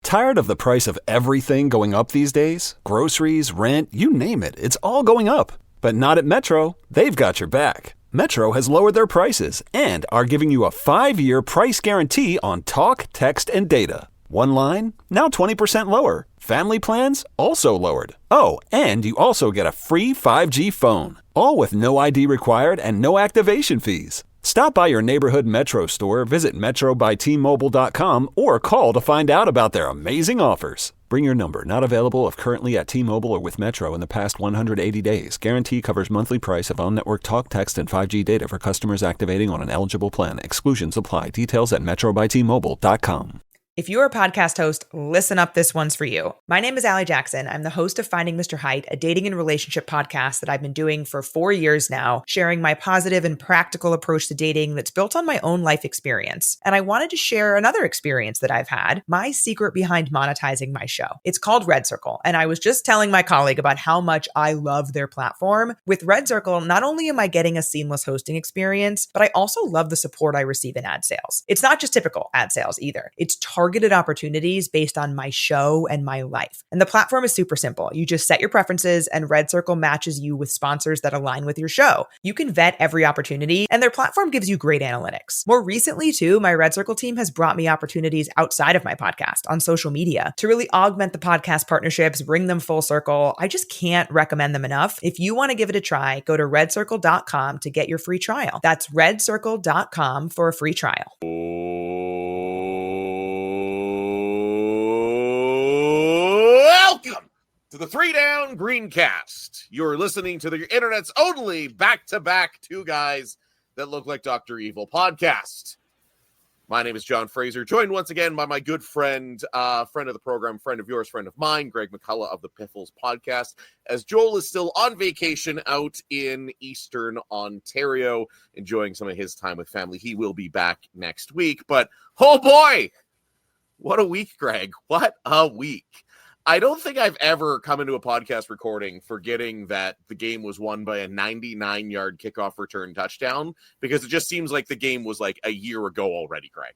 Tired of the price of everything going up these days? Groceries, rent, you name it, it's all going up. But not at Metro. They've got your back. Metro has lowered their prices and are giving you a 5-year price guarantee on talk, text, and data. One line, now 20% lower. Family plans, also lowered. Oh, and you also get a free 5G phone. All with no ID required and no activation fees. Stop by your neighborhood Metro store, visit metrobystmobile.com, or call to find out about their amazing offers. Bring your number. Not available if currently at T-Mobile or with Metro in the past 180 days. Guarantee covers monthly price of on-network talk, text, and 5G data for customers activating on an eligible plan. Exclusions apply. Details at metrobystmobile.com. If you're a podcast host, listen up, this one's for you. My name is Allie Jackson. I'm the host of Finding Mr. Height, a dating and relationship podcast that I've been doing for 4 years now, sharing my positive and practical approach to dating that's built on my own life experience. And I wanted to share another experience that I've had, my secret behind monetizing my show. It's called Red Circle, and I was just telling my colleague about how much I love their platform. With Red Circle, not only am I getting a seamless hosting experience, but I also love the support I receive in ad sales. It's not just typical ad sales either. It's targeted opportunities based on my show and my life. And the platform is super simple. You just set your preferences and Red Circle matches you with sponsors that align with your show. You can vet every opportunity and their platform gives you great analytics. More recently too, my Red Circle team has brought me opportunities outside of my podcast on social media to really augment the podcast partnerships, bring them full circle. I just can't recommend them enough. If you want to give it a try, go to redcircle.com to get your free trial. That's redcircle.com for a free trial. Welcome to the 3 Down Greencast. You're listening to the internet's only back-to-back two guys that look like Dr. Evil podcast. My name is John Fraser, joined once again by my good friend, friend of the program, friend of yours, friend of mine, Greg McCullough of the Piffles podcast, as Joel is still on vacation out in Eastern Ontario, enjoying some of his time with family. He will be back next week, but oh boy, what a week, Greg. What a week. I don't think I've ever come into a podcast recording forgetting that the game was won by a 99-yard kickoff return touchdown, because it just seems like the game was like a year ago already, Greg.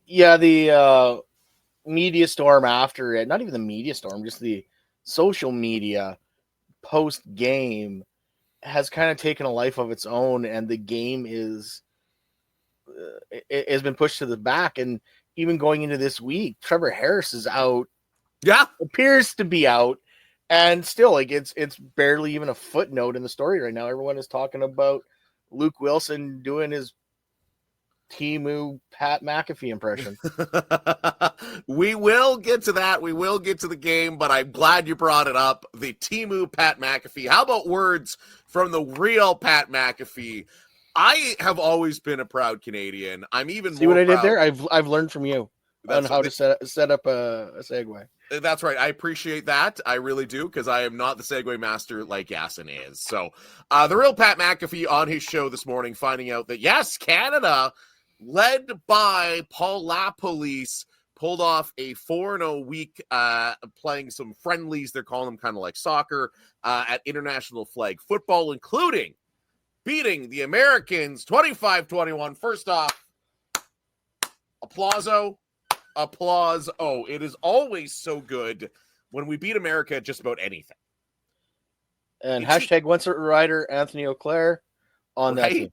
Yeah, the media storm after it, not even the media storm, just the social media post-game has kind of taken a life of its own, and the game is it has been pushed to the back. And even going into this week, Trevor Harris is out. Yeah, appears to be out, and still, like, it's barely even a footnote in the story right now. Everyone is talking about Luke Willson doing his Timu Pat McAfee impression. We will get to that. We will get to the game, but I'm glad you brought it up. The Timu Pat McAfee. How about words from the real Pat McAfee? I have always been a proud Canadian. I'm even See more what I proud. did there? I've learned from you on how to set up a segue. That's right. I appreciate that. I really do, because I am not the segue master like Yasin is. So the real Pat McAfee on his show this morning, finding out that, yes, Canada, led by Paul LaPolice, pulled off a 4-0 week playing some friendlies. They're calling them kind of like soccer at international flag football, including beating the Americans 25-21. First off, applause. Oh, it is always so good when we beat America at just about anything. And hashtag once a rider Anthony Auclair on that team.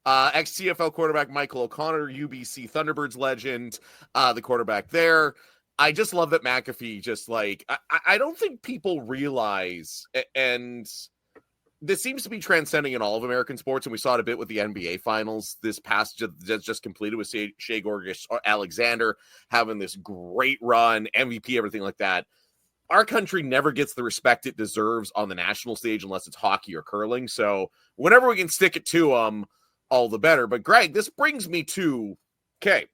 Ex-CFL quarterback Michael O'Connor, UBC Thunderbirds legend, the quarterback there. I just love that McAfee just like, I don't think people realize, and this seems to be transcending in all of American sports, and we saw it a bit with the NBA Finals this past just completed with Shai Gilgeous-Alexander having this great run, MVP, everything like that. Our country never gets the respect it deserves on the national stage unless it's hockey or curling. So whenever we can stick it to them, all the better. But Greg, this brings me to, okay,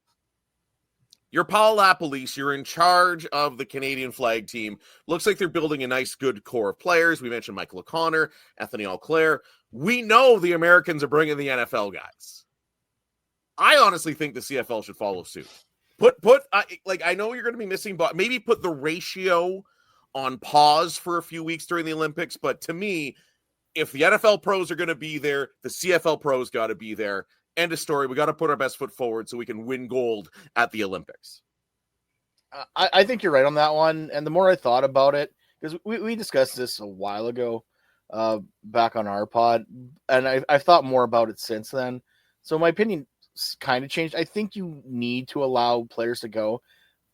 you're Paul LaPolice. You're in charge of the Canadian flag team. Looks like they're building a nice, good core of players. We mentioned Michael O'Connor, Anthony Auclair. We know the Americans are bringing the NFL guys. I honestly think the CFL should follow suit. I know you're going to be missing, but maybe put the ratio on pause for a few weeks during the Olympics. But to me, if the NFL pros are going to be there, the CFL pros got to be there. End of story. We got to put our best foot forward so we can win gold at the Olympics. I think you're right on that one. And the more I thought about it, because we discussed this a while ago back on our pod, and I've thought more about it since then. So my opinion kind of changed. I think you need to allow players to go,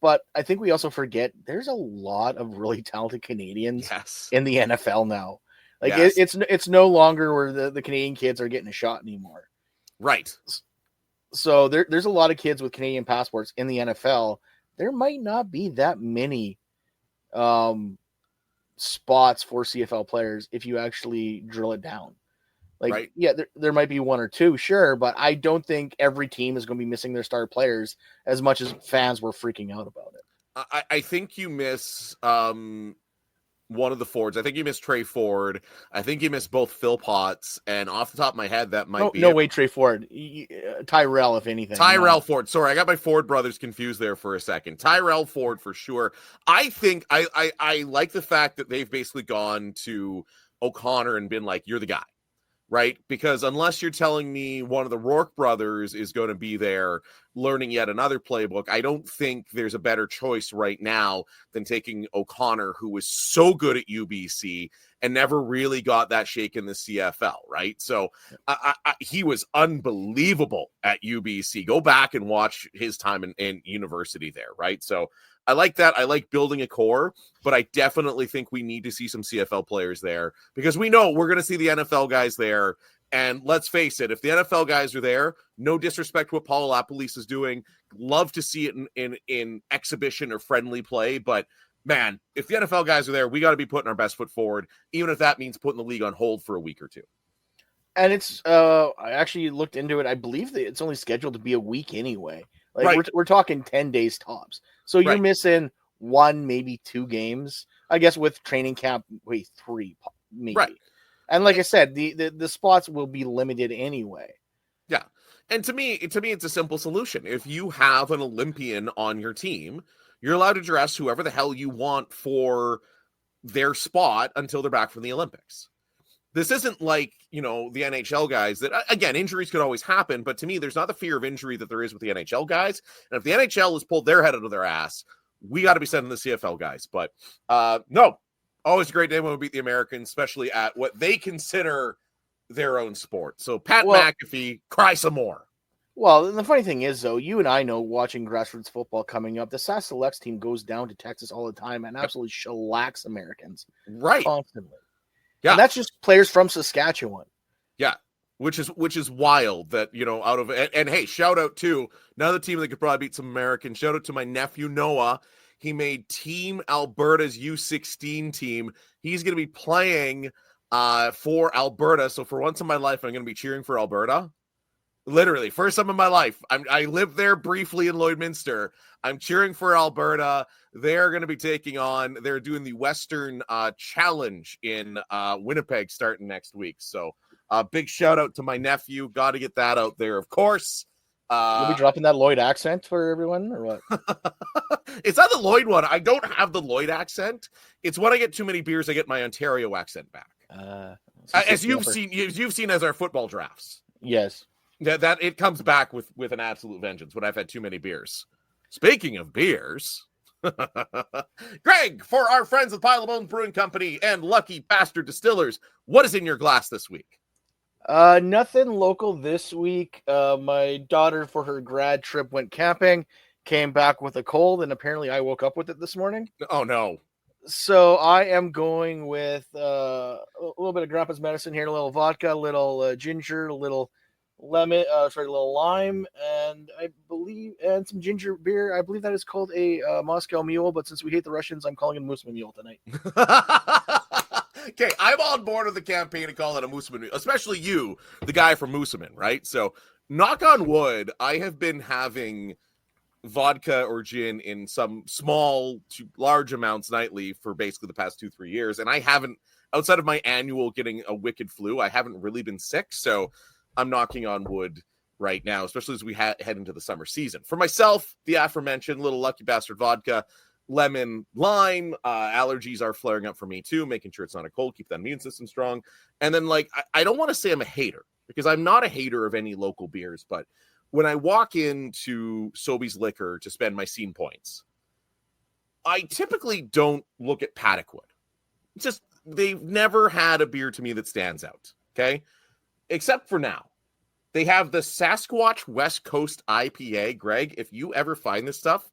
but I think we also forget there's a lot of really talented Canadians in the NFL now. Like it's no longer where the Canadian kids are getting a shot anymore. Right. So there's a lot of kids with Canadian passports in the NFL. There might not be that many spots for CFL players if you actually drill it down. Like, right. Yeah, there might be one or two, sure, but I don't think every team is going to be missing their star players as much as fans were freaking out about it. I think you miss one of the Fords. I think you missed Trey Ford. I think you missed both Phil Potts. And off the top of my head, that might be no way, Trey Ford. Tyrell, if anything. Tyrell Ford. Sorry, I got my Ford brothers confused there for a second. Tyrell Ford for sure. I think I like the fact that they've basically gone to O'Connor and been like, you're the guy. Right? Because unless you're telling me one of the Rourke brothers is going to be there learning yet another playbook, I don't think there's a better choice right now than taking O'Connor, who was so good at UBC and never really got that shake in the CFL, right? So he was unbelievable at UBC. Go back and watch his time in university there, right? So I like that. I like building a core, but I definitely think we need to see some CFL players there because we know we're going to see the NFL guys there. And let's face it, if the NFL guys are there, no disrespect to what Paul Lapolis is doing, love to see it in exhibition or friendly play. But man, if the NFL guys are there, we got to be putting our best foot forward, even if that means putting the league on hold for a week or two. And it's, I actually looked into it. I believe that it's only scheduled to be a week anyway. Like right. we're talking 10 days tops. So you're missing one, maybe 2 games, I guess, with training camp. Wait, 3 maybe. Right. And like I said, the spots will be limited anyway. Yeah. And to me, it's a simple solution. If you have an Olympian on your team, you're allowed to dress whoever the hell you want for their spot until they're back from the Olympics. This isn't like, the NHL guys that, again, injuries could always happen, but to me, there's not the fear of injury that there is with the NHL guys. And if the NHL has pulled their head out of their ass, we got to be sending the CFL guys. But no, always a great day when we beat the Americans, especially at what they consider their own sport. So Pat McAfee, cry some more. Well, and the funny thing is, though, you and I know watching grassroots football coming up, the SAS Selects team goes down to Texas all the time and absolutely shellacks Americans. Right. Constantly. Yeah. And that's just players from Saskatchewan. Yeah. Which is wild that, out of it. And hey, shout out to another team that could probably beat some Americans. Shout out to my nephew, Noah. He made Team Alberta's U16 team. He's going to be playing for Alberta. So for once in my life, I'm going to be cheering for Alberta. Literally, first time in my life. I lived there briefly in Lloydminster. I'm cheering for Alberta. They're going to be they're doing the Western Challenge in Winnipeg starting next week. So big shout out to my nephew. Got to get that out there, of course. You'll be dropping that Lloyd accent for everyone or what? It's not the Lloyd one. I don't have the Lloyd accent. It's when I get too many beers, I get my Ontario accent back. As you've seen as our football drafts. Yes. That it comes back with an absolute vengeance when I've had too many beers. Speaking of beers, Greg, for our friends at Pile of Bones Brewing Company and Lucky Bastard Distillers, what is in your glass this week? Nothing local this week. My daughter, for her grad trip, went camping, came back with a cold, and apparently I woke up with it this morning. Oh, no. So I am going with a little bit of Grandpa's medicine here, a little vodka, a little ginger, a little lemon, a little lime, and some ginger beer. I believe that is called a Moscow Mule, but since we hate the Russians, I'm calling it Mooseman Mule tonight. Okay, I'm on board with the campaign to call it a Mooseman Mule, especially you, the guy from Mooseman, right? So, knock on wood, I have been having vodka or gin in some small to large amounts nightly for basically the past 2-3 years, and I haven't, outside of my annual getting a wicked flu, I haven't really been sick, so I'm knocking on wood right now, especially as we head into the summer season. For myself, the aforementioned little Lucky Bastard vodka, lemon, lime. Allergies are flaring up for me too, making sure it's not a cold, keep that immune system strong. And then, I don't want to say I'm a hater, because I'm not a hater of any local beers, but when I walk into Sobeys Liquor to spend my scene points, I typically don't look at Paddockwood. It's just they've never had a beer to me that stands out. Okay, except for now. They have the Sasquatch West Coast IPA. Greg, if you ever find this stuff,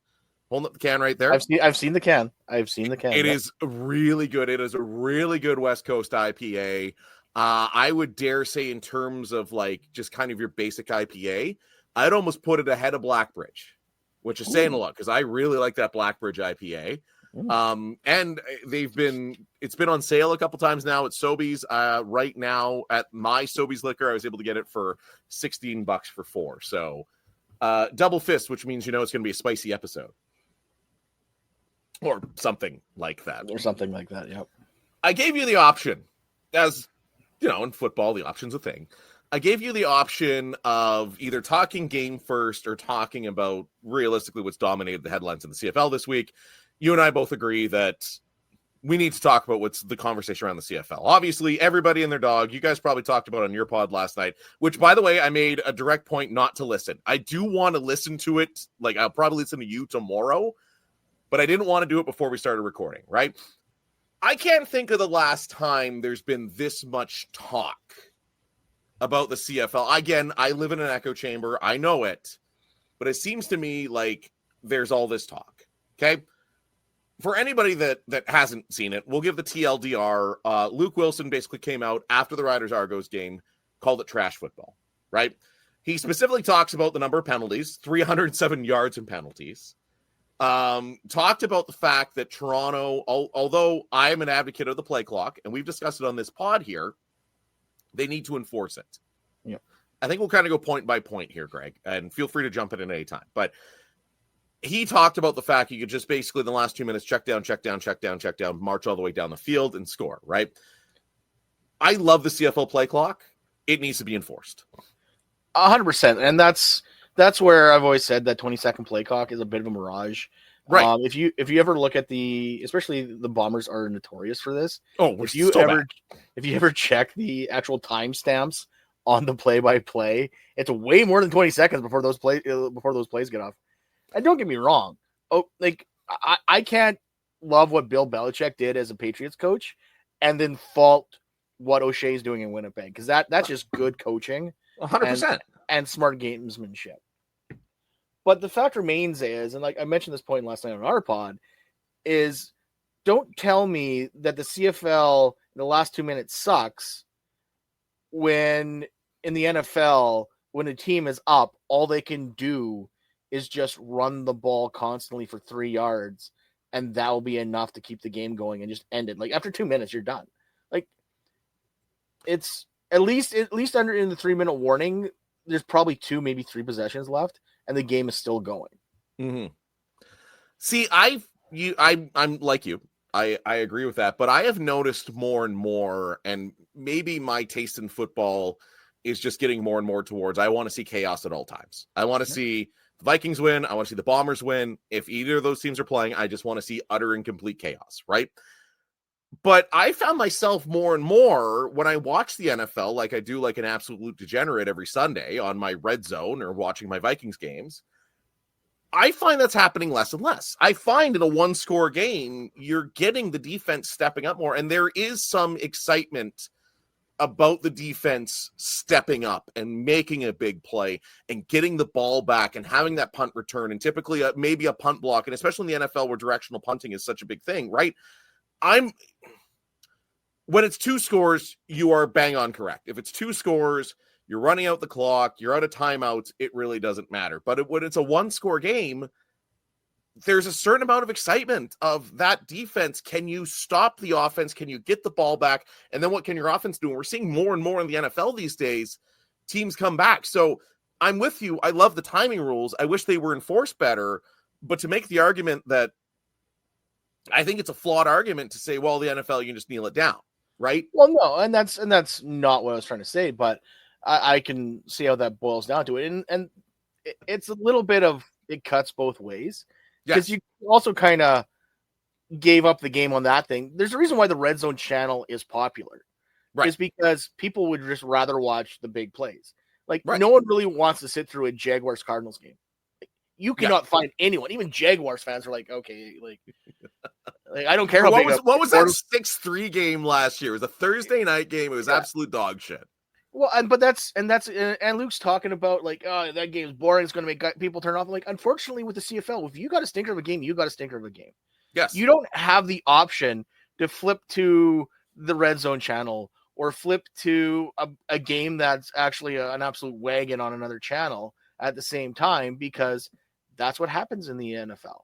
hold up the can right there. I've seen the can. It is really good. It is a really good West Coast IPA. I would dare say, in terms of like just kind of your basic IPA, I'd almost put it ahead of Blackbridge, which is saying a lot because I really like that Blackbridge IPA. And it's been on sale a couple times now at Sobeys. Right now at my Sobeys Liquor, I was able to get it for $16 for 4. So double fist, which means it's going to be a spicy episode or something like that. Yep. I gave you the option, as in football, the option's a thing. I gave you the option of either talking game first or talking about realistically what's dominated the headlines in the CFL this week. You and I both agree that we need to talk about what's the conversation around the CFL. Obviously, everybody and their dog, you guys probably talked about on your pod last night, which, by the way, I made a direct point not to listen. I do want to listen to it. Like, I'll probably listen to you tomorrow, but I didn't want to do it before we started recording, right? I can't think of the last time there's been this much talk about the CFL. Again, I live in an echo chamber. I know it, but it seems to me like there's all this talk, okay? For anybody that hasn't seen it, we'll give the TLDR. Luke Willson basically came out after the Riders-Argos game, called it trash football, right? He specifically talks about the number of penalties, 307 yards in penalties. Talked about the fact that Toronto, although I am an advocate of the play clock, and we've discussed it on this pod here, they need to enforce it. Yeah. I think we'll kind of go point by point here, Greg, and feel free to jump in at any time. But he talked about the fact you could just basically in the last 2 minutes check down, march all the way down the field and score, right? I love the CFL play clock. It needs to be enforced. 100%. And that's where I've always said that 20-second play clock is a bit of a mirage. Right. If you ever look at especially the Bombers are notorious for this. Oh, if you ever check the actual timestamps on the play-by-play, it's way more than 20 seconds before those plays get off. And don't get me wrong. I can't love what Bill Belichick did as a Patriots coach and then fault what O'Shea's doing in Winnipeg, because that's just good coaching 100% and smart gamesmanship. But the fact remains is, and like I mentioned this point last night on our pod, is don't tell me that the CFL in the last 2 minutes sucks when in the NFL, when a team is up, all they can do is just run the ball constantly for 3 yards, and that will be enough to keep the game going and just end it. Like after 2 minutes, you're done. Like it's at least under in the 3 minute warning, there's probably 2, maybe 3 possessions left, and the game is still going. Mm-hmm. See, I'm like you. I agree with that, but I have noticed more and more, and maybe my taste in football is just getting more and more towards I want to see chaos at all times. I want to see the Vikings win. I want to see the Bombers win. If either of those teams are playing, I just want to see utter and complete chaos, right? But I found myself more and more when I watch the NFL, like I do like an absolute degenerate every Sunday on my Red Zone or watching my Vikings games, I find that's happening less and less. I find in a one-score game, you're getting the defense stepping up more, and there is some excitement about the defense stepping up and making a big play and getting the ball back and having that punt return and typically maybe a punt block, and especially in the NFL where directional punting is such a big thing, right? When it's 2 scores, you are bang on correct. If it's 2 scores, you're running out the clock, you're out of timeouts, it really doesn't matter. But when it's a 1-score game, there's a certain amount of excitement of that defense. Can you stop the offense? Can you get the ball back? And then what can your offense do? And we're seeing more and more in the NFL these days, teams come back. So I'm with you. I love the timing rules. I wish they were enforced better. But to make the argument that I think it's a flawed argument to say, well, the NFL, you can just kneel it down, right? Well, no, and that's not what I was trying to say, but I can see how that boils down to it. And it's a little bit of it cuts both ways. Because you also kind of gave up the game on that thing. There's a reason why the Red Zone channel is popular. Right. It's because people would just rather watch the big plays. Like, no one really wants to sit through a Jaguars-Cardinals game. You cannot find anyone. Even Jaguars fans are like, okay, like I don't care how What big. What was that 6-3 game last year? It was a Thursday night game. It was absolute dog shit. Well, and Luke's talking about like, oh, that game's boring. It's going to make people turn off. Like, unfortunately, with the CFL, if you got a stinker of a game, you got a stinker of a game. Yes, you don't have the option to flip to the red zone channel or flip to a game that's actually an absolute wagon on another channel at the same time, because that's what happens in the NFL.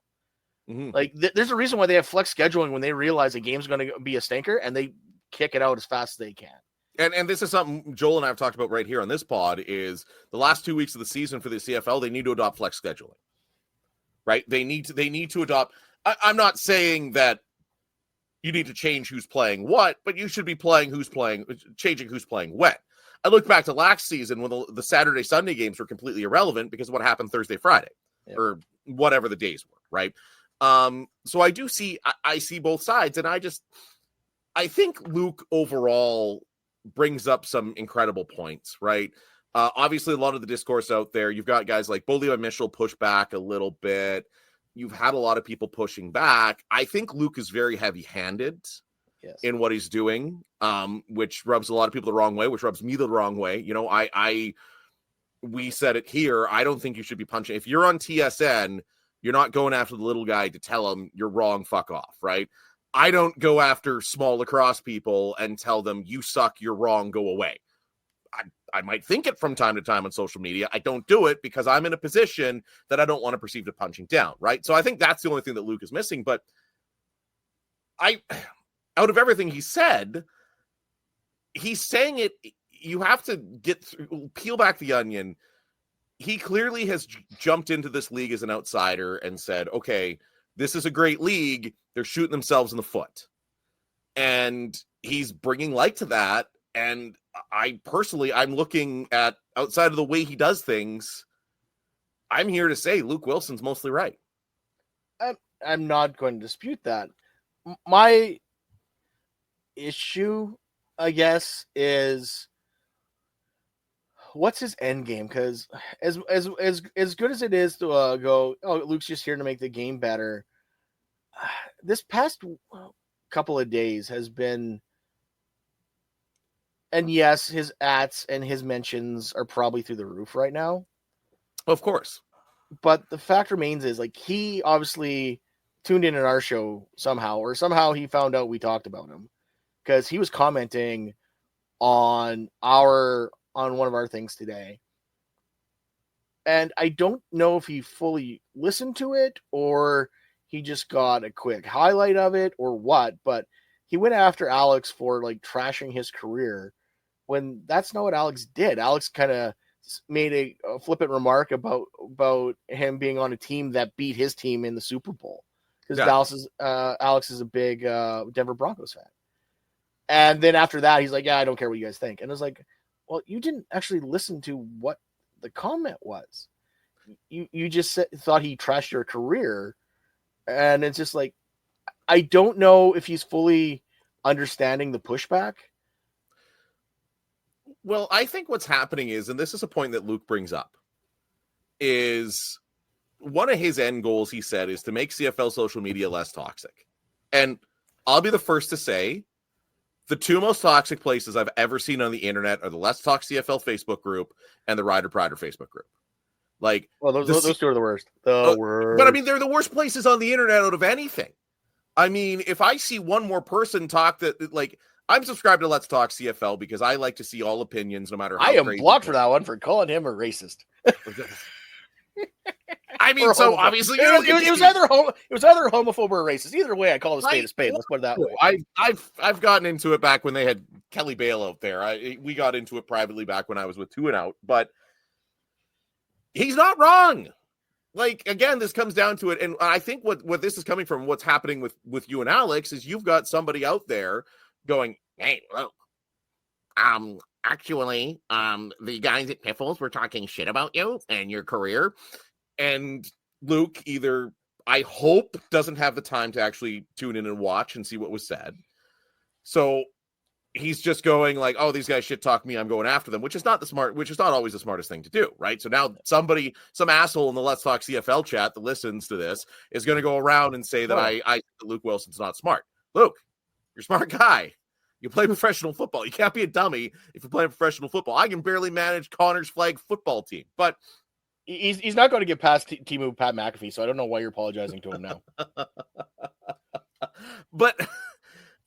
Mm-hmm. Like there's a reason why they have flex scheduling when they realize a game's going to be a stinker and they kick it out as fast as they can. And this is something Joel and I have talked about right here on this pod, is the last 2 weeks of the season for the CFL, they need to adopt flex scheduling, right? They need to adopt. I'm not saying that you need to change who's playing what, but you should be changing who's playing when. I look back to last season when the Saturday, Sunday games were completely irrelevant because of what happened Thursday, Friday, or whatever the days were, right? So I do see, I see both sides, and I think Luke overall brings up some incredible points, right? Obviously, a lot of the discourse out there, you've got guys like Bully Mitchell push back a little bit. You've had a lot of people pushing back. I think Luke is very heavy-handed in what he's doing, which rubs a lot of people the wrong way, which rubs me the wrong way. You know, we said it here. I don't think you should be punching. If you're on TSN, you're not going after the little guy to tell him you're wrong, fuck off, right? I don't go after small lacrosse people and tell them you suck, you're wrong, go away. I might think it from time to time on social media. I don't do it because I'm in a position that I don't want to perceive to punching down, right? So I think that's the only thing that Luke is missing. But out of everything he said, he's saying it, you have to peel back the onion. He clearly has jumped into this league as an outsider and said, okay, this is a great league. They're shooting themselves in the foot. And he's bringing light to that. And I'm looking at, outside of the way he does things, I'm here to say Luke Willson's mostly right. I'm not going to dispute that. My issue, I guess, is what's his end game? Because as good as it is to go, oh, Luke's just here to make the game better. This past couple of days has been, and yes, his ats and his mentions are probably through the roof right now. Of course. But the fact remains is, like, he obviously tuned in our show somehow he found out we talked about him, because he was commenting on one of our things today. And I don't know if he fully listened to it or he just got a quick highlight of it or what, but he went after Alex for like trashing his career when that's not what Alex did. Alex kind of made a flippant remark about him being on a team that beat his team in the Super Bowl, because Alex is a big Denver Broncos fan. And then after that, he's like, yeah, I don't care what you guys think. And I was like, well, you didn't actually listen to what the comment was. You just thought he trashed your career. And it's just like, I don't know if he's fully understanding the pushback. Well, I think what's happening is, and this is a point that Luke brings up, is one of his end goals, he said, is to make CFL social media less toxic. And I'll be the first to say, the two most toxic places I've ever seen on the internet are the Let's Talk CFL Facebook group and the Rider Prider Facebook group. Like, well, those two are the worst. Worst. But I mean, they're the worst places on the internet out of anything. I mean, if I see one more person talk that, like, I'm subscribed to Let's Talk CFL because I like to see all opinions, no matter how. I am blocked for that one for calling him a racist. I mean, so obviously it was either homophobe or racist. Either way, I call it a spade. Let's put it that way. I've gotten into it back when they had Kelly Bale out there. We got into it privately back when I was with Two and Out, but he's not wrong. Like, again, this comes down to it, and I think what this is coming from, what's happening with you and Alex, is you've got somebody out there going, hey, look, actually, the guys at Piffles were talking shit about you and your career. And Luke either, I hope, doesn't have the time to actually tune in and watch and see what was said. So he's just going like, oh, these guys shit talk me, I'm going after them, which is not always the smartest thing to do, right? So now some asshole in the Let's Talk CFL chat that listens to this is going to go around and say that I Luke Willson's not smart. Luke, you're a smart guy. You play professional football. You can't be a dummy if you're playing professional football. I can barely manage Connor's flag football team, but he's not going to get past Timu Pat McAfee, so I don't know why you're apologizing to him now. But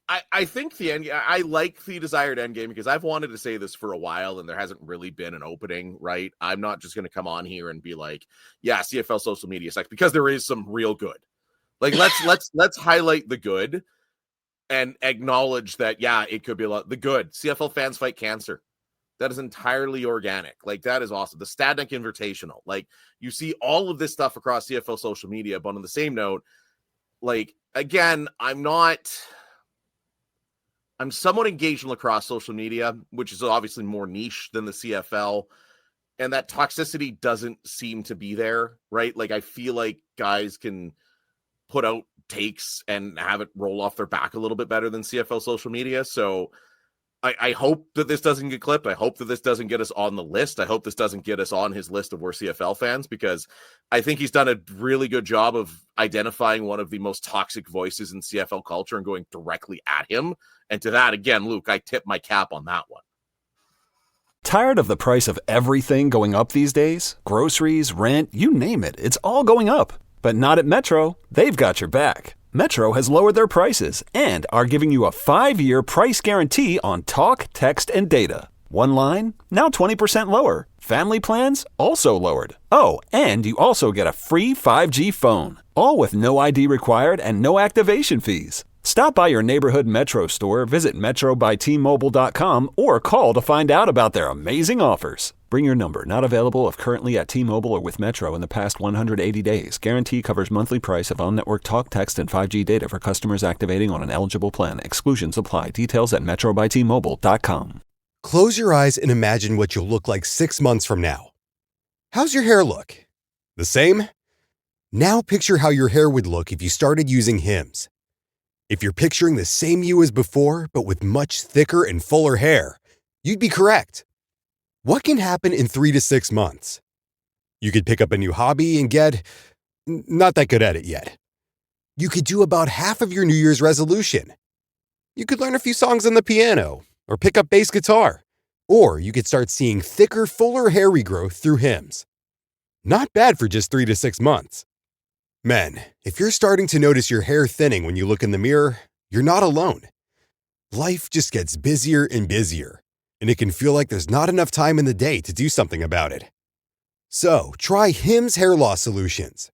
I think I like the desired end game because I've wanted to say this for a while and there hasn't really been an opening, right? I'm not just going to come on here and be like, yeah, CFL social media sucks, because there is some real good. Like let's highlight the good and acknowledge that, yeah, it could be a lot. The good. CFL fans fight cancer. That is entirely organic. Like, that is awesome. The Stadnick Invitational. Like, you see all of this stuff across CFL social media, but on the same note, like, again, I'm somewhat engaged in lacrosse social media, which is obviously more niche than the CFL. And that toxicity doesn't seem to be there, right? Like, I feel like guys can put out takes and have it roll off their back a little bit better than CFL social media. So I hope that this doesn't get clipped. I hope that this doesn't get us on the list. I hope this doesn't get us on his list of worst CFL fans, because I think he's done a really good job of identifying one of the most toxic voices in CFL culture and going directly at him. And to that, again, Luke, I tip my cap on that one. Tired of the price of everything going up these days? Groceries, rent, you name it, it's all going up. But not at Metro. They've got your back. Metro has lowered their prices and are giving you a 5-year price guarantee on talk, text, and data. One line, now 20% lower. Family plans, also lowered. Oh, and you also get a free 5G phone. All with no ID required and no activation fees. Stop by your neighborhood Metro store, visit metrobytmobile.com, or call to find out about their amazing offers. Bring your number, not available if currently at T-Mobile or with Metro in the past 180 days. Guarantee covers monthly price of on-network talk, text, and 5G data for customers activating on an eligible plan. Exclusions apply. Details at metrobytmobile.com. Close your eyes and imagine what you'll look like 6 months from now. How's your hair look? The same? Now picture how your hair would look if you started using Hims. If you're picturing the same you as before, but with much thicker and fuller hair, you'd be correct. What can happen in 3 to 6 months? You could pick up a new hobby and get not that good at it yet. You could do about half of your New Year's resolution. You could learn a few songs on the piano or pick up bass guitar. Or you could start seeing thicker, fuller hair regrowth through Hims. Not bad for just 3 to 6 months. Men, if you're starting to notice your hair thinning when you look in the mirror, you're not alone. Life just gets busier and busier, and it can feel like there's not enough time in the day to do something about it. So, try Hims Hair Loss Solutions.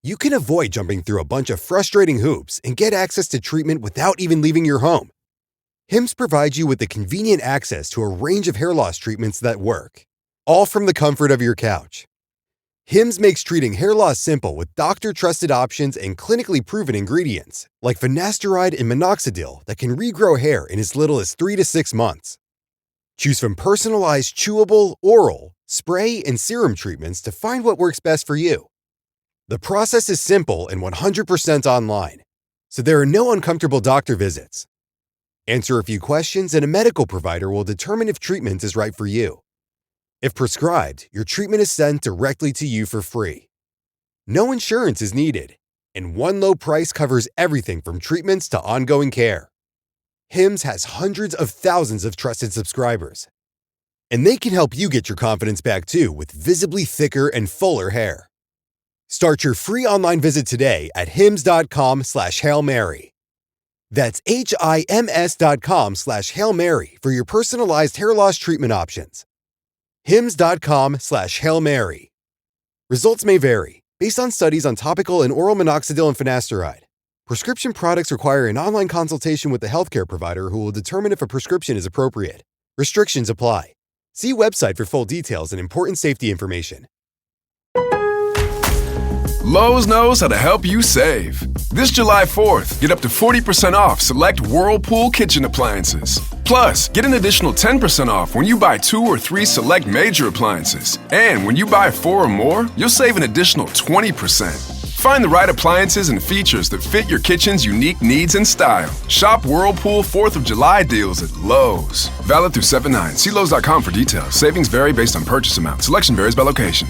You can avoid jumping through a bunch of frustrating hoops and get access to treatment without even leaving your home. Hims provides you with the convenient access to a range of hair loss treatments that work, all from the comfort of your couch. Hims makes treating hair loss simple with doctor-trusted options and clinically proven ingredients, like finasteride and minoxidil that can regrow hair in as little as 3 to 6 months. Choose from personalized chewable, oral, spray, and serum treatments to find what works best for you. The process is simple and 100% online, so there are no uncomfortable doctor visits. Answer a few questions and a medical provider will determine if treatment is right for you. If prescribed, your treatment is sent directly to you for free. No insurance is needed, and one low price covers everything from treatments to ongoing care. Hims has hundreds of thousands of trusted subscribers, and they can help you get your confidence back too with visibly thicker and fuller hair. Start your free online visit today at hims.com/Hail Mary. That's HIMS.com/Hail Mary for your personalized hair loss treatment options. Hims.com/Hail Mary. Results may vary based on studies on topical and oral minoxidil and finasteride. Prescription products require an online consultation with the healthcare provider who will determine if a prescription is appropriate. Restrictions apply. See website for full details and important safety information. Lowe's knows how to help you save. This July 4th, get up to 40% off select Whirlpool kitchen appliances. Plus, get an additional 10% off when you buy 2 or 3 select major appliances. And when you buy 4 or more, you'll save an additional 20%. Find the right appliances and features that fit your kitchen's unique needs and style. Shop Whirlpool 4th of July deals at Lowe's. Valid through 7/9. See Lowe's.com for details. Savings vary based on purchase amount. Selection varies by location.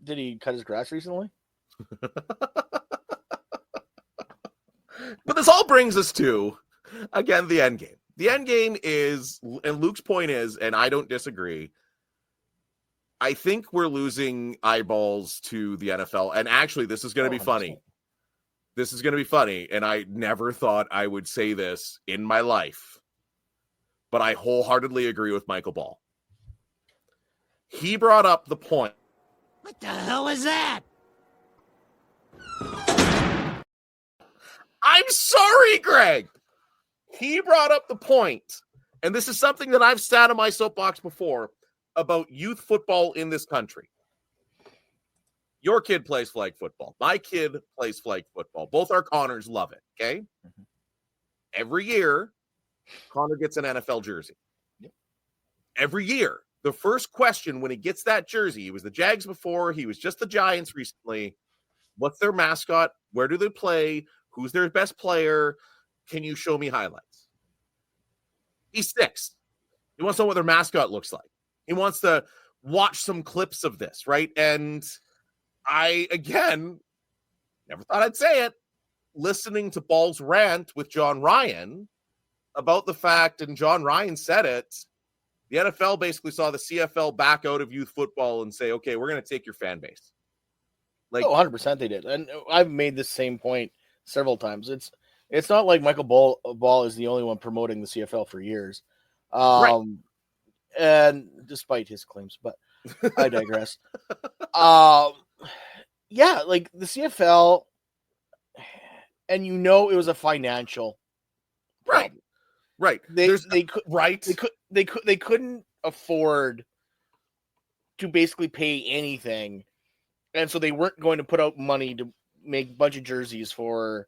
Did he cut his grass recently? But this all brings us to, again, the end game. The end game is, and Luke's point is, and I don't disagree, I think we're losing eyeballs to the NFL. And actually, this is going to be funny. This is going to be funny. And I never thought I would say this in my life, but I wholeheartedly agree with Michael Ball. He brought up the point. What the hell is that? I'm sorry, Greg. He brought up the point, and this is something that I've sat on my soapbox before, about youth football in this country. Your kid plays flag football. My kid plays flag football. Both our Connors love it, okay? Mm-hmm. Every year, Connor gets an NFL jersey. Yep. Every year. The first question when he gets that jersey, he was the Jags before, he was just the Giants recently. What's their mascot? Where do they play? Who's their best player? Can you show me highlights? He's 6. He wants to know what their mascot looks like. He wants to watch some clips of this, right? And I, again, never thought I'd say it, listening to Ball's rant with John Ryan about the fact, and John Ryan said it, the NFL basically saw the CFL back out of youth football and say, okay, we're going to take your fan base. Like, 100% they did. And I've made this same point several times. It's not like Michael Ball is the only one promoting the CFL for years. Right. And despite his claims, but I digress. Yeah, like the CFL, and it was a financial problem. Right. They couldn't afford to basically pay anything, and so they weren't going to put out money to make a bunch of jerseys to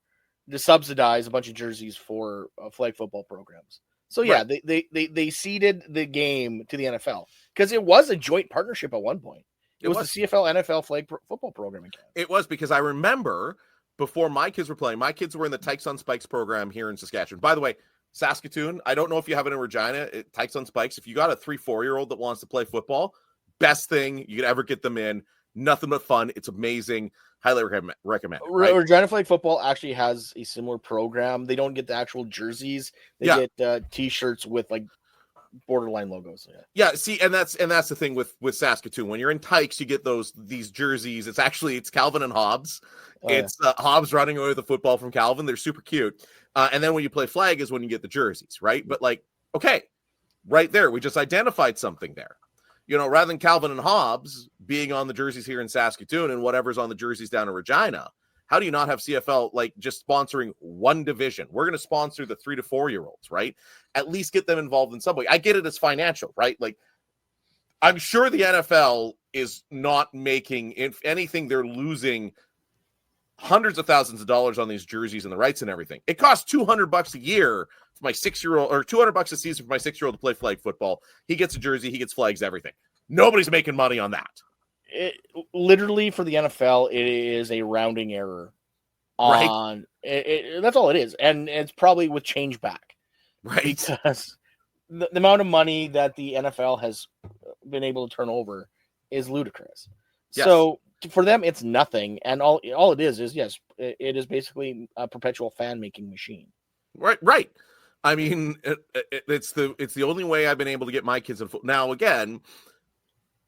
subsidize a bunch of jerseys for flag football programs. So yeah, right. they ceded the game to the NFL because it was a joint partnership at one point. It was the CFL NFL flag football program in Canada. It was, because I remember before my kids were playing, my kids were in the Tykes on Spikes program here in Saskatchewan. By the way, Saskatoon, I don't know if you have it in Regina, Tykes on Spikes. If you got a 3-4-year-old that wants to play football, best thing you could ever get them in. Nothing but fun. It's amazing. Highly recommend it, right? Regina Flag Football actually has a similar program. They don't get the actual jerseys. They get T-shirts with like borderline logos. Yeah. See, and that's the thing with Saskatoon. When you're in Tykes, you get these jerseys. It's Calvin and Hobbs. Hobbs running away with the football from Calvin. They're super cute. And then when you play flag is when you get the jerseys, right? But like, okay, right there, we just identified something there. Rather than Calvin and Hobbs being on the jerseys here in Saskatoon and whatever's on the jerseys down in Regina, how do you not have CFL like just sponsoring one division? We're going to sponsor the 3 to 4-year-olds, right? At least get them involved in some way. I get it as financial, right? Like, I'm sure the NFL is not making, if anything, they're losing hundreds of thousands of dollars on these jerseys and the rights and everything. It costs $200 a year for my 6-year-old, or $200 a season for my 6-year-old to play flag football. He gets a jersey, he gets flags, everything. Nobody's making money on that. Literally for the NFL, it is a rounding error. On that's all it is, and it's probably with change back, right? Because the amount of money that the NFL has been able to turn over is ludicrous. Yes. So for them, it's nothing, and all it is yes, it is basically a perpetual fan making machine. Right. I mean, it's the only way I've been able to get my kids in football. Now, again,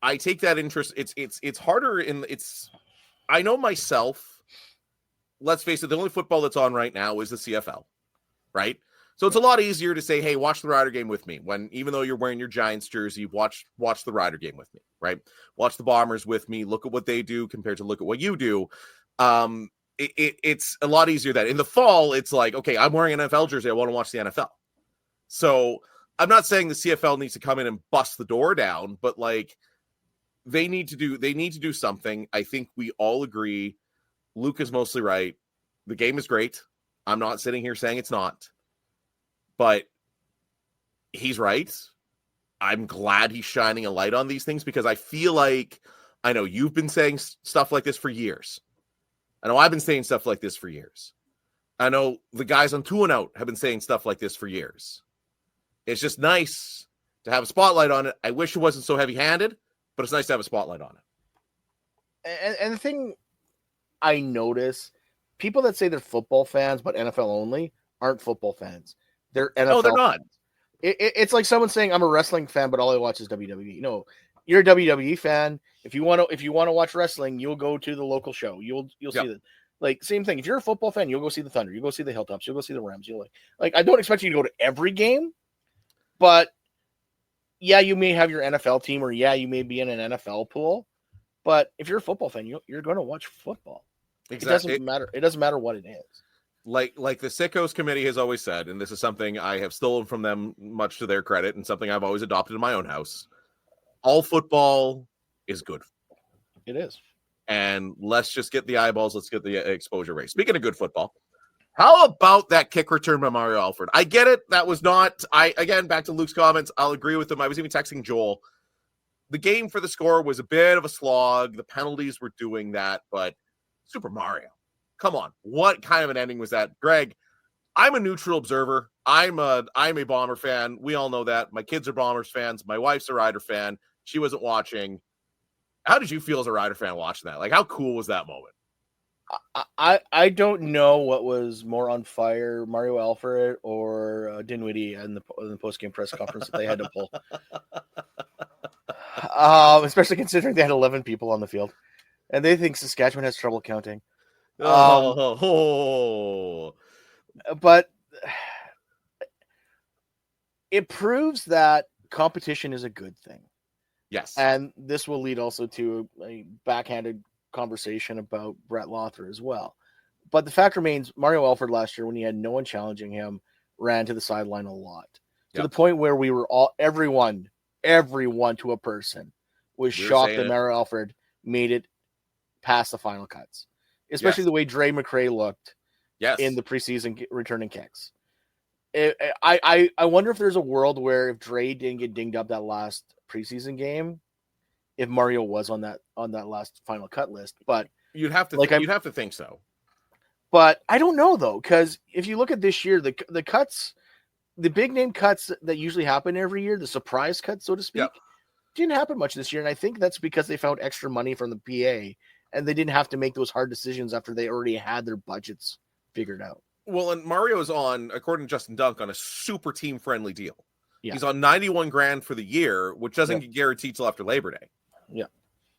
I take that interest. It's harder I know myself. Let's face it, the only football that's on right now is the CFL, right? So it's a lot easier to say, hey, watch the Rider game with me. When even though you're wearing your Giants jersey, watch the Rider game with me, right? Watch the Bombers with me. Look at what they do compared to look at what you do. It's a lot easier that in the fall, it's like, okay, I'm wearing an NFL jersey. I want to watch the NFL. So I'm not saying the CFL needs to come in and bust the door down, but like they need to do something. I think we all agree. Luke is mostly right. The game is great. I'm not sitting here saying it's not, but he's right. I'm glad he's shining a light on these things because I feel like I know you've been saying stuff like this for years. I know I've been saying stuff like this for years. I know the guys on 2 and Out have been saying stuff like this for years. It's just nice to have a spotlight on it. I wish it wasn't so heavy-handed, but it's nice to have a spotlight on it. And the thing I notice, people that say they're football fans but NFL only aren't football fans. They're NFL. No, they're not. It's like someone saying I'm a wrestling fan, but all I watch is WWE. No, you're a WWE fan. If you want to watch wrestling, you'll go to the local show. You'll see the like same thing. If you're a football fan, you'll go see the Thunder. You'll go see the Hilltops. You'll go see the Rams. You'll like I don't expect you to go to every game, but yeah, you may have your NFL team, or yeah, you may be in an NFL pool. But if you're a football fan, you're going to watch football. Exactly. It doesn't matter. It doesn't matter what it is. Like the Sickos Committee has always said, and this is something I have stolen from them, much to their credit, and something I've always adopted in my own house. All football is good. It is. And let's just get the eyeballs. Let's get the exposure rate. Speaking of good football, how about that kick return by Mario Alford? I get it. That was not. Again, back to Luke's comments. I'll agree with him. I was even texting Joel. The game for the score was a bit of a slog. The penalties were doing that, but Super Mario, come on. What kind of an ending was that? Greg, I'm a neutral observer. I'm a Bomber fan. We all know that. My kids are Bombers fans. My wife's a Rider fan. She wasn't watching. How did you feel as a Rider fan watching that? Like, how cool was that moment? I don't know what was more on fire, Mario Alford or Dinwiddie in the post-game press conference that they had to pull. Especially considering they had 11 people on the field, and they think Saskatchewan has trouble counting. But it proves that competition is a good thing. Yes. And this will lead also to a backhanded conversation about Brett Lothar as well. But the fact remains, Mario Alford last year, when he had no one challenging him, ran to the sideline a lot. To the point where we were everyone to a person was shocked that Mario Alford made it past the final cuts. Especially the way Dre McRae looked in the preseason returning kicks. I wonder if there's a world where if Dre didn't get dinged up that last preseason game, if Mario was on that last final cut list. But you'd have to think so. But I don't know though, because if you look at this year, the cuts, the big name cuts that usually happen every year, the surprise cuts, so to speak, didn't happen much this year. And I think that's because they found extra money from the PA and they didn't have to make those hard decisions after they already had their budgets figured out. Well, and Mario's on, according to Justin Dunk, on a super team friendly deal. Yeah. He's on $91,000 for the year, which doesn't get guaranteed till after Labor Day. Yeah.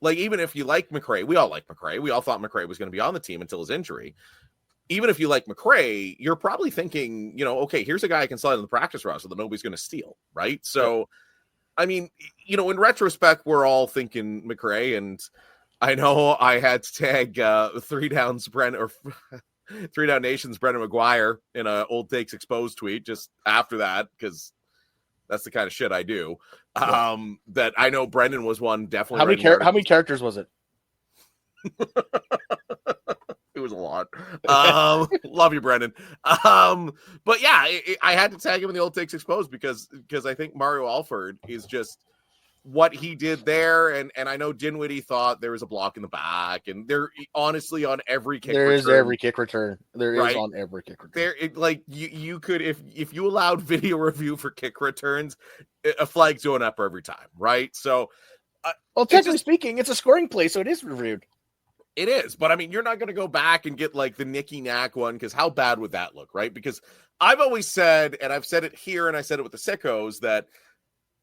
Like, even if you like McRae, we all like McRae. We all thought McRae was going to be on the team until his injury. Even if you like McRae, you're probably thinking, okay, here's a guy I can slide in the practice roster that nobody's going to steal, right? So, I mean, in retrospect, we're all thinking McRae, and I know I had to tag 3 Downs Brendan or 3 Down Nation's Brendan McGuire in a Old Takes Exposed tweet just after that, because that's the kind of shit I do. That I know Brendan was one definitely. How many characters was it? It was a lot. Love you, Brendan. But yeah, I had to tag him in the Old Takes Exposed because I think Mario Alford is just what he did there. And I know Dinwiddie thought there was a block in the back, and there honestly on every kick there return. Is every kick return. There is on every kick return. You could, if you allowed video review for kick returns, a flag's going up every time, right? So, technically speaking, it's a scoring play, so it is reviewed. It is, but I mean, you're not going to go back and get like the Nicky Knack one, because how bad would that look, right? Because I've always said, and I've said it here, and I said it with the Sickos, that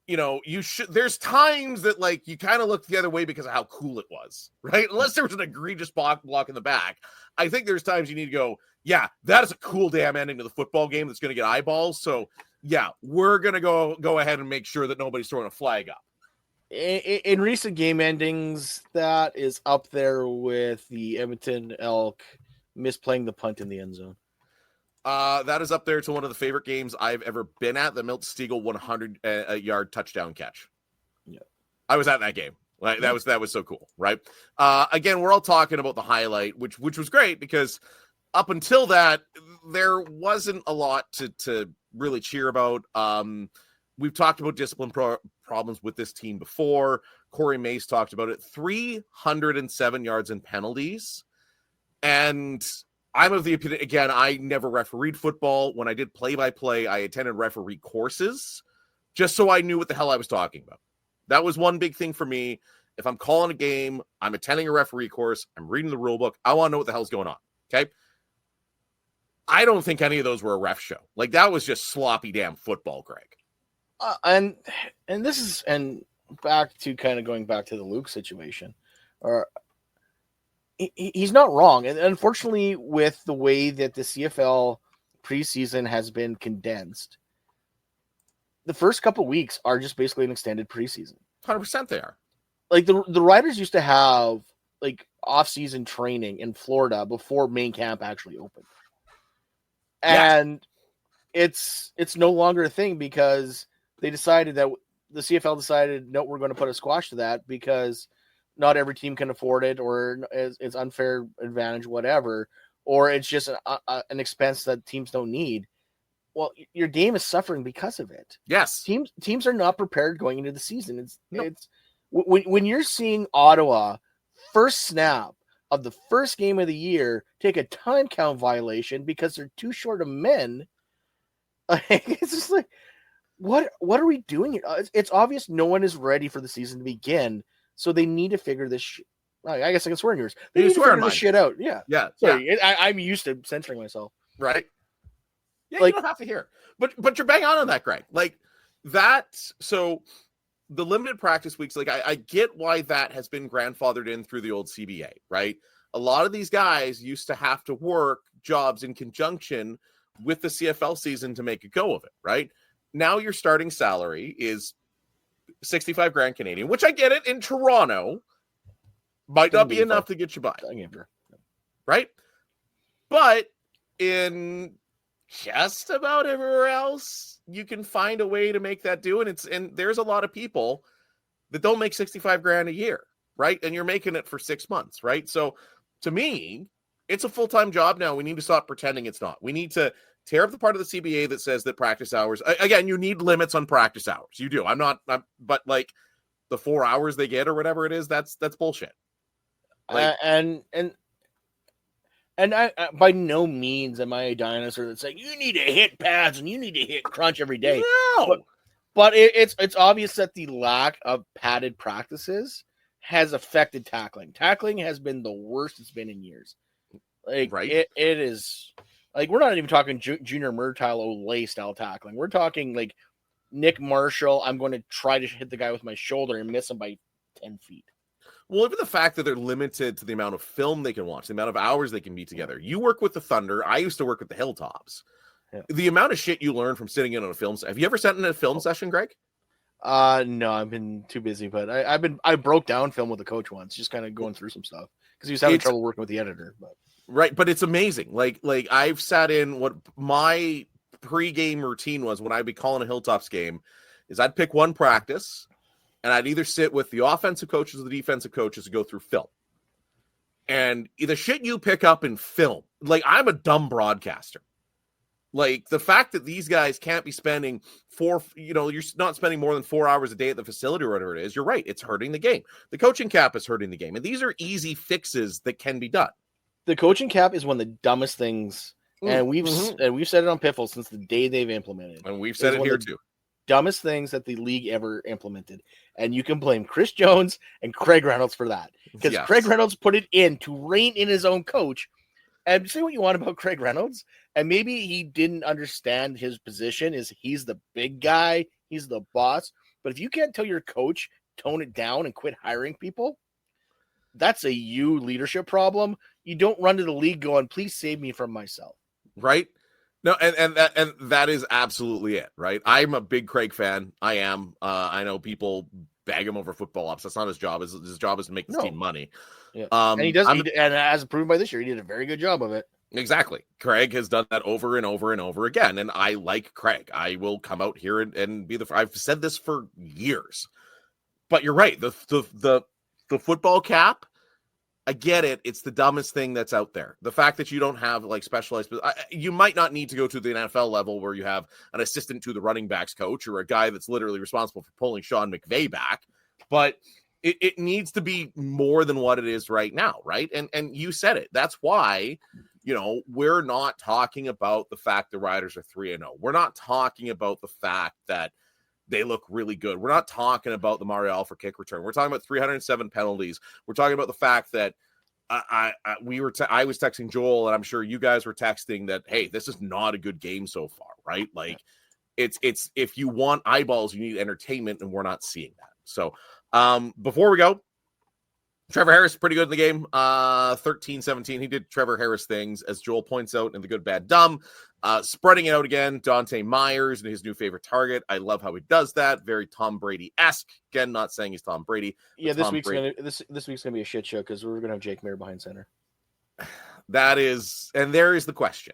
you should. There's times that like you kind of look the other way because of how cool it was, right? Unless there was an egregious block in the back, I think there's times you need to go, yeah, that is a cool damn ending to the football game that's going to get eyeballs. So yeah, we're going to go ahead and make sure that nobody's throwing a flag up. In recent game endings, that is up there with the Edmonton Elk misplaying the punt in the end zone. That is up there to one of the favorite games I've ever been at, the Milt Stegall 100-yard touchdown catch. Yeah, I was at that game. Like, that was so cool, right? Again, we're all talking about the highlight, which was great because up until that, there wasn't a lot to really cheer about. We've talked about discipline problems with this team before. Corey Mace talked about it, 307 yards in penalties. And I'm of the opinion, again, I never refereed football. When I did play-by-play, I attended referee courses just so I knew what the hell I was talking about. That was one big thing for me. If I'm calling a game, I'm attending a referee course, I'm reading the rule book, I want to know what the hell's going on, okay? I don't think any of those were a ref show. Like, that was just sloppy damn football, Greg. And this is, and back to kind of going back to the Luke situation, or he's not wrong. And unfortunately, with the way that the CFL preseason has been condensed, the first couple weeks are just basically an extended preseason. 100% they are. Like the Riders used to have like off-season training in Florida before main camp actually opened. And it's no longer a thing because they decided that the CFL decided, no, we're going to put a squash to that because not every team can afford it, or it's unfair advantage, whatever, or it's just an expense that teams don't need. Well, your game is suffering because of it. Yes. Teams are not prepared going into the season. It's when you're seeing Ottawa first snap of the first game of the year take a time count violation because they're too short of men. It's just like, what are we doing here? It's obvious no one is ready for the season to begin, so they need to figure this. I guess I can swear in yours. They need to figure this shit out. Yeah. Sorry, yeah. I'm used to censoring myself. Right. Yeah, like, you don't have to hear. But you're bang on that, Greg. Like that. So the limited practice weeks, like I get why that has been grandfathered in through the old CBA, right? A lot of these guys used to have to work jobs in conjunction with the CFL season to make a go of it, right? Now your starting salary is 65 grand Canadian, which I get it in Toronto might not be enough to get you by, right? But in just about everywhere else, you can find a way to make that do. And there's a lot of people that don't make 65 grand a year, right? And you're making it for 6 months, right? So to me, it's a full-time job now. We need to stop pretending it's not. We need to tear up the part of the CBA that says that practice hours, again, you need limits on practice hours. You do. But like the 4 hours they get or whatever it is, that's bullshit. Like, And I by no means am I a dinosaur that's saying you need to hit pads and you need to hit crunch every day. No. But it's obvious that the lack of padded practices has affected tackling. Tackling has been the worst it's been in years. Like, right. It is like, we're not even talking Junior Murtile Olay style tackling. We're talking like Nick Marshall. I'm going to try to hit the guy with my shoulder and miss him by 10 feet. Well, even the fact that they're limited to the amount of film they can watch, the amount of hours they can be together. You work with the Thunder. I used to work with the Hilltops. Yeah. The amount of shit you learn from sitting in on a film. Have you ever sat in a film session, Greg? No, I've been too busy, but I broke down film with the coach once, just kind of going through some stuff because he was having trouble working with the editor. But right, but it's amazing. Like I've sat in, what my pre-game routine was when I'd be calling a Hilltops game is I'd pick one practice and I'd either sit with the offensive coaches or the defensive coaches to go through film. And the shit you pick up in film, like, I'm a dumb broadcaster. Like, the fact that these guys can't be spending you're not spending more than 4 hours a day at the facility or whatever it is, you're right. It's hurting the game. The coaching cap is hurting the game. And these are easy fixes that can be done. The coaching cap is one of the dumbest things. And we've said it on Piffle since the day they've implemented. And we've said it here too. Dumbest things that the league ever implemented. And you can blame Chris Jones and Craig Reynolds for that. Because Craig Reynolds put it in to rein in his own coach. And say what you want about Craig Reynolds, and maybe he didn't understand his position is he's the big guy, he's the boss. But if you can't tell your coach, tone it down and quit hiring people, that's a you leadership problem. You don't run to the league going, please save me from myself. Right? No, and that is absolutely it, right? I'm a big Craig fan. I am. I know people bag him over football ops. That's not his job. His job is to make the team money. Yeah. And he does, and as proven by this year, he did a very good job of it. Exactly. Craig has done that over and over and over again. And I like Craig. I will come out here and be I've said this for years. But you're right. The football cap, I get it. It's the dumbest thing that's out there. The fact that you don't have like specialized, you might not need to go to the NFL level where you have an assistant to the running backs coach or a guy that's literally responsible for pulling Sean McVay back. But It needs to be more than what it is right now, right? And you said it. That's why, we're not talking about the fact the Riders are 3-0. We're not talking about the fact that they look really good. We're not talking about the Mario Alford kick return. We're talking about 307 penalties. We're talking about the fact that I was texting Joel, and I'm sure you guys were texting that, hey, this is not a good game so far, right? Like, it's if you want eyeballs, you need entertainment, and we're not seeing that. So before we go, Trevor Harris, pretty good in the game. 13-17. He did Trevor Harris things, as Joel points out in the good, bad, dumb. Spreading it out again, Dante Myers and his new favorite target. I love how he does that. Very Tom Brady-esque. Again, not saying he's Tom Brady. Yeah, this week's gonna be a shit show because we're gonna have Jake Maier behind center. That is, and there is the question.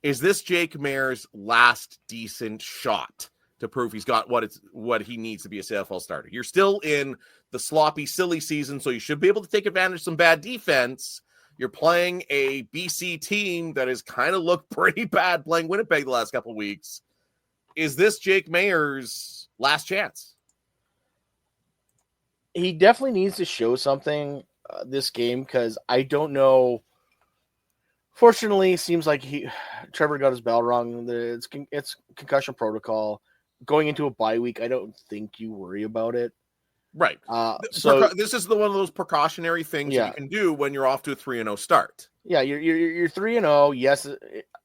Is this Jake Maier's last decent shot to prove he's got what he needs to be a CFL starter? You're still in the sloppy, silly season, so you should be able to take advantage of some bad defense. You're playing a BC team that has kind of looked pretty bad playing Winnipeg the last couple of weeks. Is this Jake Maier's last chance? He definitely needs to show something this game because I don't know. Fortunately, it seems like Trevor got his bell rung. It's concussion protocol. Going into a bye week, I don't think you worry about it. Right. So this is one of those precautionary things you can do when you're off to a 3-0 start. Yeah, you're 3-0. Yes,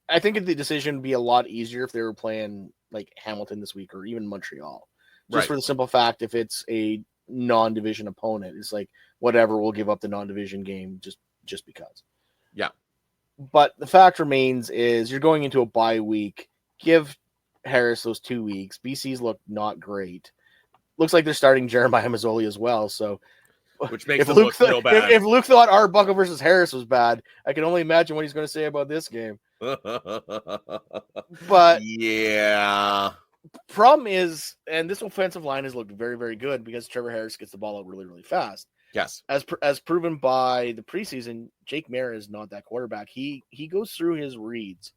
I think the decision would be a lot easier if they were playing like Hamilton this week or even Montreal. Just for the simple fact, if it's a non-division opponent, it's like whatever, we'll give up the non-division game just because. Yeah. But the fact remains is you're going into a bye week. Give Harris those 2 weeks. BC's look not great. Looks like they're starting Jeremiah Mazzoli as well. So, which makes them look real bad. If Luke thought Arbuckle versus Harris was bad, I can only imagine what he's going to say about this game. But yeah, problem is, and this offensive line has looked very, very good because Trevor Harris gets the ball out really, really fast. Yes, as proven by the preseason, Jake Maier is not that quarterback. He goes through his reads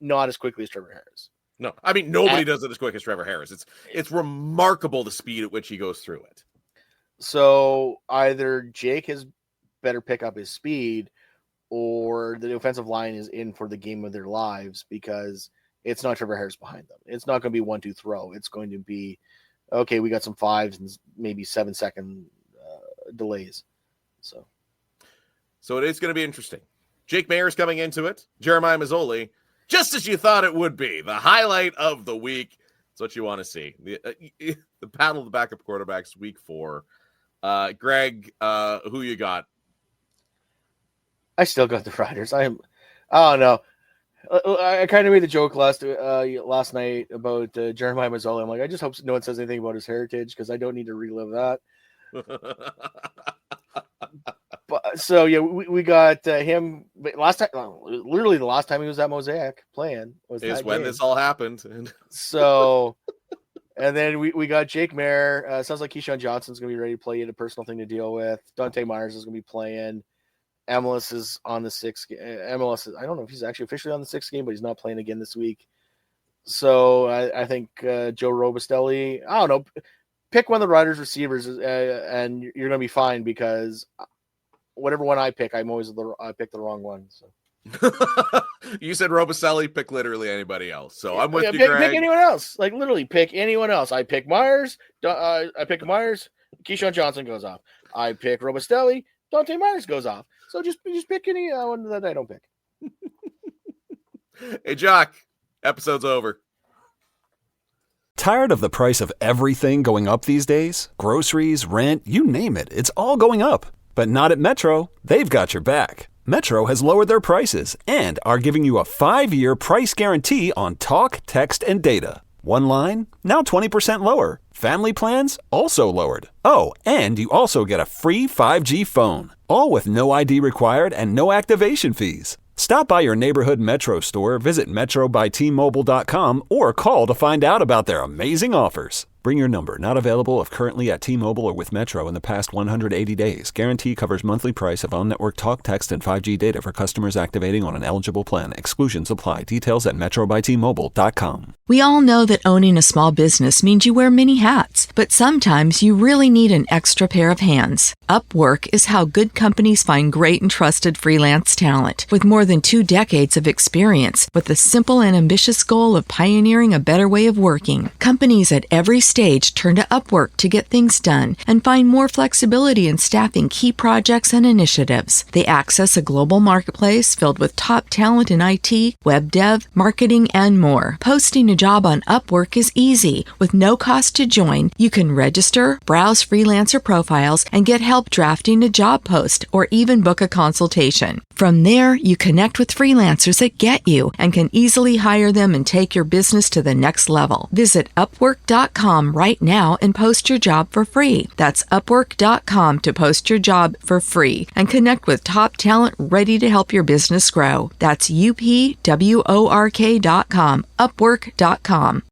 not as quickly as Trevor Harris. No, I mean, nobody does it as quick as Trevor Harris. It's remarkable the speed at which he goes through it. So either Jake has better pick up his speed or the offensive line is in for the game of their lives because it's not Trevor Harris behind them. It's not going to be 1-2 throw. It's going to be, okay, we got some 5s and maybe 7-second delays. So it is going to be interesting. Jake Maier's coming into it. Jeremiah Mazzoli, just as you thought it would be. The highlight of the week. That's what you want to see. The battle of the backup quarterbacks, week 4. Greg, who you got? I still got the Riders. I don't know. I kind of made a joke last night about Jeremiah Mazzoli. I'm like, I just hope no one says anything about his heritage because I don't need to relive that. But so yeah, we got him last time. Literally, the last time he was at Mosaic playing was when this all happened. So, and then we got Jake Maier. Sounds like Keyshawn Johnson's gonna be ready to play. He had a personal thing to deal with. Dante Myers is gonna be playing. MLS is on the 6th. MLS is, I don't know if he's actually officially on the 6th game, but he's not playing again this week. So I think Joe Robustelli. I don't know. Pick one of the Riders receivers, and you're going to be fine because whatever one I pick, I pick the wrong one. So. You said Robustelli, pick literally anybody else. So I'm with you, Greg. Greg. Pick anyone else. Like literally pick anyone else. I pick Myers. Keyshawn Johnson goes off. I pick Robustelli. Dante Myers goes off. So just pick any one that I don't pick. Hey, Jock, episode's over. Tired of the price of everything going up these days? Groceries, rent, you name it, it's all going up. But not at Metro. They've got your back. Metro has lowered their prices and are giving you a 5-year price guarantee on talk, text, and data. One line, now 20% lower. Family plans, also lowered. Oh, and you also get a free 5G phone. All with no ID required and no activation fees. Stop by your neighborhood Metro store, visit metrobystmobile.com, or call to find out about their amazing offers. Bring your number. Not available if currently at T-Mobile or with Metro in the past 180 days. Guarantee covers monthly price of on-network talk, text, and 5G data for customers activating on an eligible plan. Exclusions apply. Details at metrobytmobile.com. We all know that owning a small business means you wear many hats, but sometimes you really need an extra pair of hands. Upwork is how good companies find great and trusted freelance talent. With more than 2 decades of experience, with the simple and ambitious goal of pioneering a better way of working, companies at every stage turn to Upwork to get things done and find more flexibility in staffing key projects and initiatives. They access a global marketplace filled with top talent in IT, web dev, marketing, and more. Posting a job on Upwork is easy. With no cost to join, you can register, browse freelancer profiles, and get help drafting a job post or even book a consultation. From there, you connect with freelancers that get you and can easily hire them and take your business to the next level. Visit Upwork.com right now and post your job for free. That's Upwork.com to post your job for free and connect with top talent ready to help your business grow. That's UPWORK.com, Upwork.com.